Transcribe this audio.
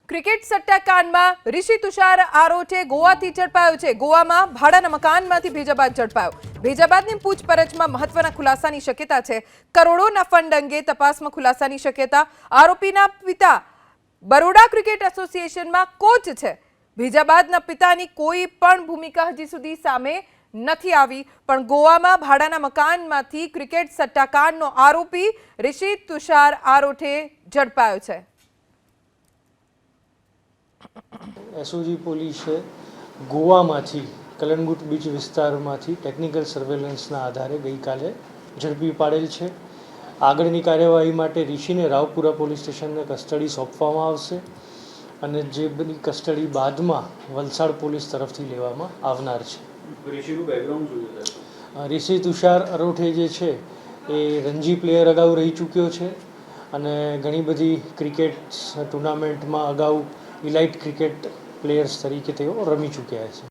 Cricket સટ્ટાકાંડમાં ઋષિ તુષાર આરોઠે ગોવાથી ઝડપાયો છે. ગોવામાં ભાડાના મકાનમાંથી ભેજાબાદ ઝડપાયો. ભેજાબાદની પૂછપરછમાં મહત્વના ખુલાસાની શક્યતા છે. કરોડોના ફંડ અંગે તપાસમાં ખુલાસાની શક્યતા. આરોપીના પિતા બરોડા ક્રિકેટ એસોસિએશનમાં કોચ છે. ભેજાબાદના પિતાની કોઈ પણ ભૂમિકા હજી સુધી સામે નથી આવી, પણ ગોવામાં ભાડાના મકાનમાંથી ક્રિકેટ સટ્ટાકાંડનો આરોપી ઋષિ તુષાર આરોઠે ઝડપાયો છે. એસઓજી પોલીસે ગોવામાંથી કલનગુટ બીચ વિસ્તારમાંથી ટેકનિકલ સર્વેલન્સના આધારે ગઈકાલે ઝડપી પાડેલ છે. આગળની કાર્યવાહી માટે ઋષિને રાવપુરા પોલીસ સ્ટેશનને કસ્ટડી સોંપવામાં આવશે અને જે બધી કસ્ટડી બાદમાં વલસાડ પોલીસ તરફથી લેવામાં આવનાર છે. ઋષિનું બેકગ્રાઉન્ડ શું છે? ઋષિ તુષાર અરોઠે જે છે એ રણજી પ્લેયર અગાઉ રહી ચૂક્યો છે અને ઘણી બધી ક્રિકેટ ટુર્નામેન્ટમાં અગાઉ ઇલાઇટ ક્રિકેટ પ્લેયર્સ તરીકે તેઓ રમી ચૂક્યા છે.